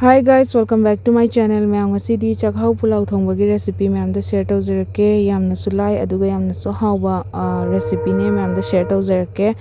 Hi guys, welcome back to my channel. Mayam ngasidi Chak Hao Pulao thongbagi recipe mayam da share tawjarake. Yamna su lai aduga yamna su hauba recipe ne mayam da share tawjarake.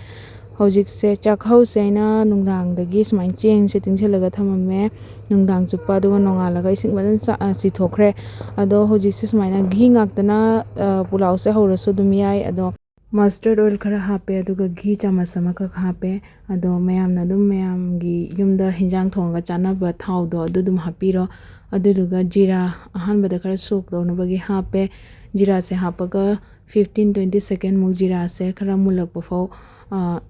Hojik se Chak Hao se na nungdang dagi smain cheng se tingchelaga thamame nungdang chupa aduga nongalaga ising badan si thokre. Ado hojik se smaina ghi ngaktana pulao se horasu dum yai ado mustard oil khara hape aduga ghi chamas amaka hape ado mayam na dum mayam gi yumda hinjang thonga chanaba thau do adudum hapiro aduduga jira ahan bada khara sok do nabagi hape jira se hapaga 15-20 second muk jira se khara mulak pafau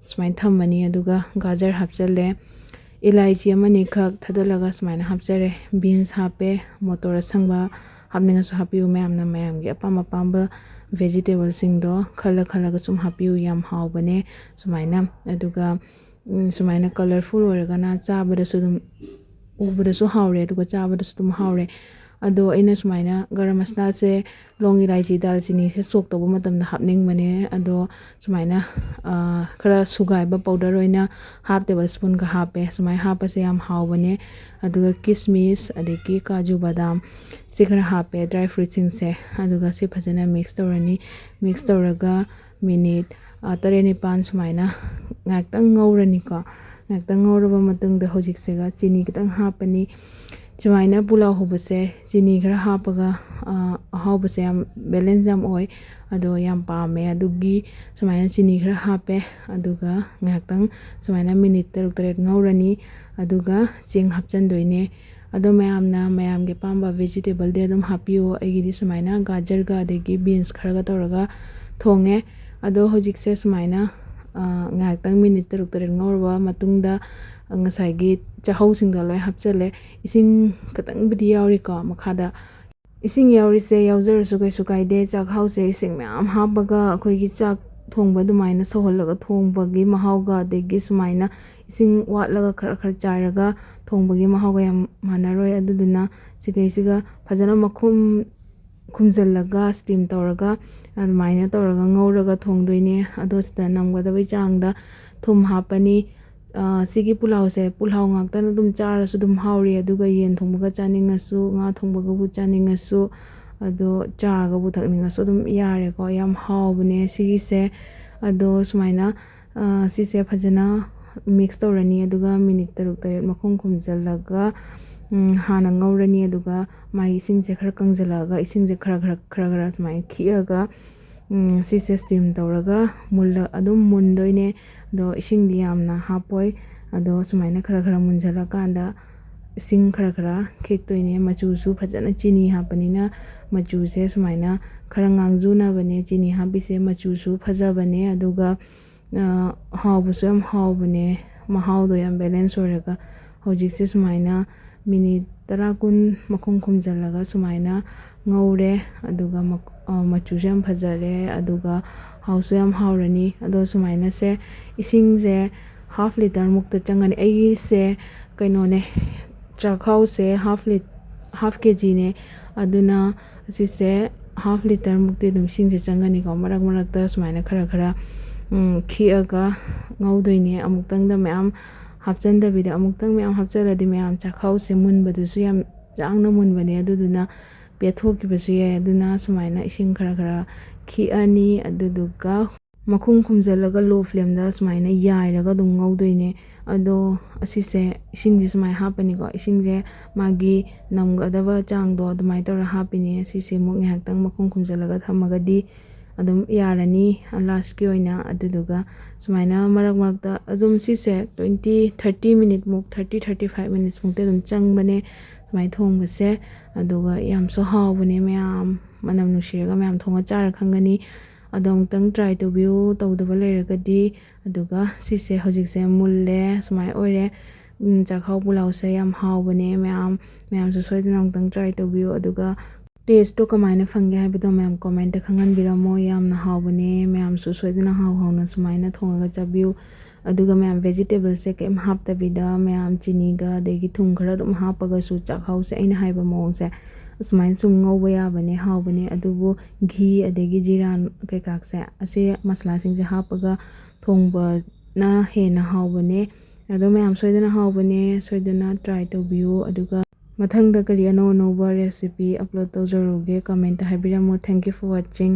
smain thammani aduga gajar hapchale ilaichi amani khak thadalaga smain hapchare beans hape motor sangba hapninga su hapiu mayam na mayam gi apam apamba vegetable singdo khala khala ga sum hapiu yam haubane sumaina aduga sumaina colorful organa chabada sudum ubada su haure aduga chabada sudum haure ado ina sumaina garam masala se long ilaichi dalchini se sok tobo matam da hapning mane ado sumaina khara sugai ba powder oina half tablespoon ka hape sumai hapa se yam haubane aduga kismis adiki kaju badam sikhara hape dry fruit sing se aduga se phajana mix tawraga minute tareni pan sumaina ngaktang ngawrani ko ngaktang ngawraba matungda hojik sega chini kitang hapani sumaina pulao hobase chini khara hapaga hawbase yam balance yam oi ado yam pame adugi sumaina chini khara hape aduga ngaktang sumaina minute 3 ngawrani aduga cheng hapchandoine ado mayam ge pamba vegetable de adum hapio aigidi sumaina gajar ga adegi beans kharaga tawraga thonge ado hojik se sumaina ngaktang minute 3 ngawrwa matungda ngasai chahau singda loi hapchale ising katang bidi yauri ko makhada ising yauri se yaujar su kai sukai de chak hau se ising myam habaga akhoi gi chak thongba dumaina soholaga thongba gi mahauga degi sumaina ising watlaga khar khar chairaga thongba gi mahauga yam manaroi aduduna siga phajana makhum khumjallaga steam tawraga admaina tawraga ngawraga thongdoine ado sida namgadabai changda thum hapani sigi pulao se pulao ngaktana dum charasu dum hauri aduga yen thongbaga chaningasu nga thongbaga bu chaningasu ado chaga bu thakningasu dum yare ko yam haubane sigi se ado sumaina sise phajana mix tawrani aduga minute 3 makhum khumjallaga hana ngawrani aduga mai isingse khara kangjalaga isingse khara sumai khiaga sise steam tawraga mulla adum mundoine do ising di yamna hapoi ado sumaina khara munjala kanda ising khara khektoine machu su phajana chini hapanina machu se sumaina khara ngangjuna bane chini habise machu su phajabane aduga haubu su yam haubane mahau do yam balance oraga hojik se sumaina minute 10 kun makhum khumjalaga sumaina ngawre aduga machu yam phajare aduga hausu yam haurani ado sumaina se ising se half liter mukta changani ai se kainone Chak Hao se half kg ne aduna si se half liter mukti dum sing se changani ko marak ta sumaina khara khiaga ngawdoine amuktang da mayam hapchanda bida amuktang mayam hapchaladi mayam Chak Hao se munbadu su yam jangna munbane aduduna pethoki basu ye aduna sumaina ising khara khiani aduduga makhum khumjalaga low flame da sumaina yairaga dum ngawdoine ado asise ising ji sumai hapani ko ising je magi namgadaba changdo adumai tora hapini asise muk ngaktang makhum khumjalaga thamagadi adum yarani last ki oina aduduga sumaina marak da adum sise 20-30 minute muk 30-35 minutes muk te dum changbane sumai thongbase aduga yam so haubane mayam manam nushiraga mayam thonga chara khangani adong tang try to view tawdaba leiragadi aduga sise hojik se mulle sumai oire Chak Hao Pulao se yam haubane mayam su soidana tang try to view aduga taste to kamaina fange habido mayam comment ta khangan biramo yamna haubane mayam su soidana hauna sumaina thonga chabiu aduga mayam vegetable se kem hapta bida mayam chini ga degi thum khara dum hapaga su Chak Hao se aina haiba mong se sumain sum ngawba yabane haubane adubu ghee adegi jiran kai kakse ase masala sing se hapaga thongba na hena haubane ꯑꯗꯣ ꯃꯌꯥꯝ ꯁꯣꯏꯗꯅ ꯍꯥꯎꯕꯅꯦ, ꯁꯣꯏꯗꯅ try ꯇꯧꯕꯤꯌꯨ, ꯑꯗꯨꯒ ꯃꯊꯪꯗ ꯀꯔꯤ ꯑꯅꯧ ꯑꯅꯧꯕ ꯔꯦꯁꯤꯄꯤ ꯑꯞꯂꯣꯗ ꯇꯧꯖꯔꯛꯎꯒꯦ ꯀꯃꯦꯟꯇ ꯍꯥꯏꯕꯤꯔꯝꯃꯣ. Thank you for washing.